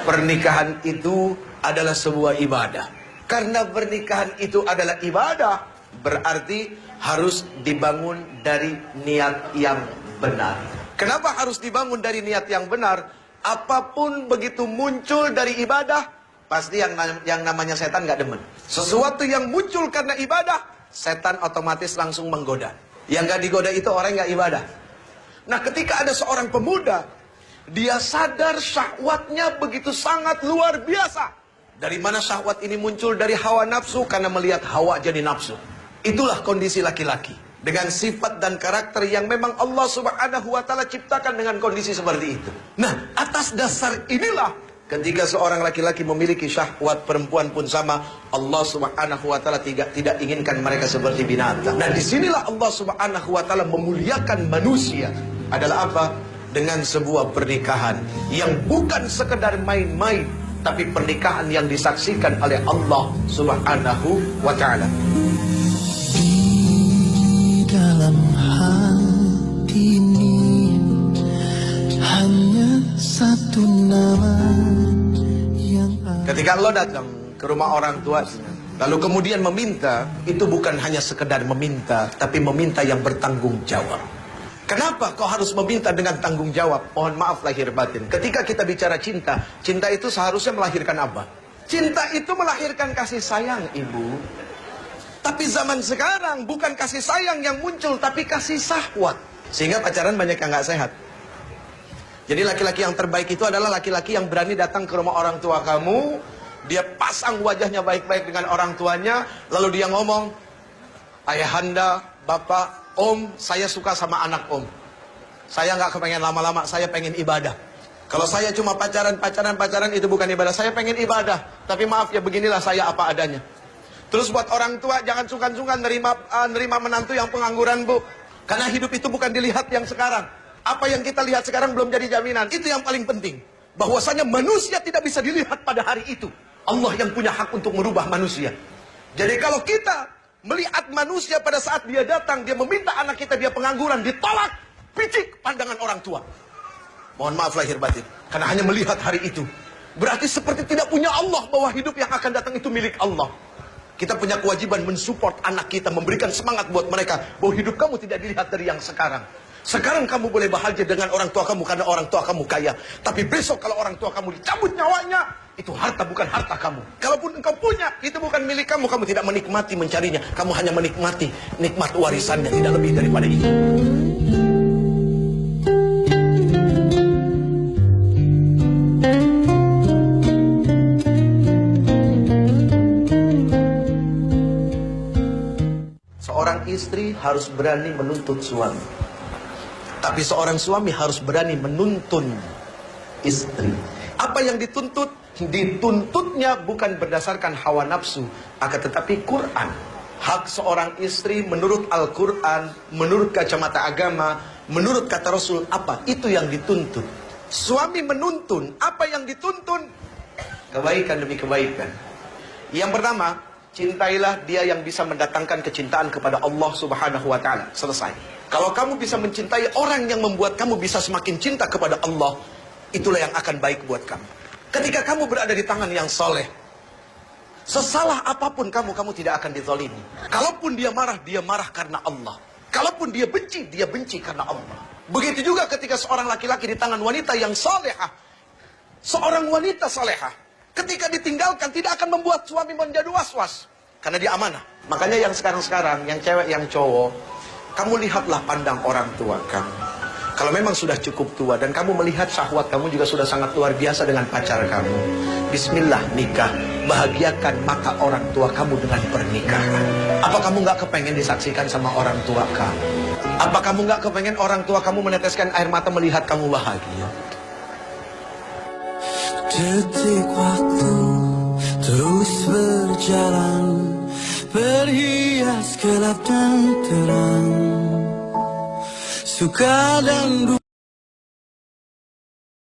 Pernikahan itu adalah sebuah ibadah. Karena pernikahan itu adalah ibadah, berarti harus dibangun dari niat yang benar. Kenapa harus dibangun dari niat yang benar? Apapun begitu muncul dari ibadah, pasti yang namanya setan gak demen. Sesuatu yang muncul karena ibadah, setan otomatis langsung menggoda. Yang gak digoda itu orang yang gak ibadah. Nah, ketika ada seorang pemuda, dia sadar syahwatnya begitu sangat luar biasa. Dari mana syahwat ini muncul? Dari hawa nafsu, karena melihat hawa jadi nafsu. Itulah kondisi laki-laki. Dengan sifat dan karakter yang memang Allah Subhanahu wa ta'ala ciptakan dengan kondisi seperti itu. Nah, atas dasar inilah, ketika seorang laki-laki memiliki syahwat, perempuan pun sama, Allah Subhanahu wa ta'ala tidak inginkan mereka seperti binatang. Nah, disinilah Allah Subhanahu wa ta'ala memuliakan manusia. Adalah apa? Dengan sebuah pernikahan yang bukan sekedar main-main, tapi pernikahan yang disaksikan oleh Allah Subhanahu wa ta'ala. Di dalam hati ini hanya satu nama yang ketika Allah datang ke rumah orang tua, lalu kemudian meminta, itu bukan hanya sekedar meminta, tapi meminta yang bertanggung jawab. Kenapa kau harus meminta dengan tanggung jawab? Mohon maaf lahir batin. Ketika kita bicara cinta, cinta itu seharusnya melahirkan apa? Cinta itu melahirkan kasih sayang, ibu. Tapi zaman sekarang bukan kasih sayang yang muncul, tapi kasih syahwat. Sehingga pacaran banyak yang gak sehat. Jadi laki-laki yang terbaik itu adalah laki-laki yang berani datang ke rumah orang tua kamu. Dia pasang wajahnya baik-baik dengan orang tuanya. Lalu dia ngomong, ayahanda, bapak, om, saya suka sama anak om. Saya gak kepengen lama-lama, saya pengen ibadah. Kalau saya cuma pacaran itu bukan ibadah. Saya pengen ibadah. Tapi maaf ya, beginilah saya apa adanya. Terus buat orang tua, jangan sungkan-sungkan nerima menantu yang pengangguran, bu. Karena hidup itu bukan dilihat yang sekarang. Apa yang kita lihat sekarang belum jadi jaminan. Itu yang paling penting. Bahwasanya manusia tidak bisa dilihat pada hari itu. Allah yang punya hak untuk merubah manusia. Jadi kalau kita melihat manusia pada saat dia datang, dia meminta anak kita, dia pengangguran, ditolak, picik pandangan orang tua. Mohon maaf lahir batin. Karena hanya melihat hari itu. Berarti seperti tidak punya Allah, bahwa hidup yang akan datang itu milik Allah. Kita punya kewajiban mensupport anak kita, memberikan semangat buat mereka, bahwa hidup kamu tidak dilihat dari yang sekarang. Sekarang kamu boleh bahagia dengan orang tua kamu karena orang tua kamu kaya. Tapi besok kalau orang tua kamu dicabut nyawanya, itu harta bukan harta kamu. Kalaupun engkau punya, itu bukan milik kamu. Kamu tidak menikmati mencarinya. Kamu hanya menikmati nikmat warisannya, tidak lebih daripada itu. Seorang istri harus berani menuntut suami. Tapi seorang suami harus berani menuntun istri. Apa yang dituntut? Dituntutnya bukan berdasarkan hawa nafsu, akan tetapi Quran. Hak seorang istri menurut Al-Quran, menurut kacamata agama, menurut kata Rasul, apa? Itu yang dituntut. Suami menuntun, apa yang dituntun? Kebaikan demi kebaikan. Yang pertama, cintailah dia yang bisa mendatangkan kecintaan kepada Allah Subhanahu wa ta'ala. Selesai. Kalau kamu bisa mencintai orang yang membuat kamu bisa semakin cinta kepada Allah, itulah yang akan baik buat kamu. Ketika kamu berada di tangan yang soleh, sesalah apapun kamu tidak akan dizalimi. Kalaupun dia marah karena Allah. Kalaupun dia benci karena Allah. Begitu juga ketika seorang laki-laki di tangan wanita yang solehah. Seorang wanita solehah, ketika ditinggalkan tidak akan membuat suami menjadi was-was. Karena dia amanah. Makanya yang sekarang-sekarang, yang cewek, yang cowok, kamu lihatlah pandang orang tua kamu. Kalau memang sudah cukup tua dan kamu melihat syahwat kamu juga sudah sangat luar biasa dengan pacar kamu, bismillah nikah. Bahagiakan mata orang tua kamu dengan pernikahan. Apa kamu gak kepengen disaksikan sama orang tua kamu? Apa kamu gak kepengen orang tua kamu meneteskan air mata melihat kamu bahagia? detik waktu terus berjalan, berhias gelap dan terang, suka dan duka.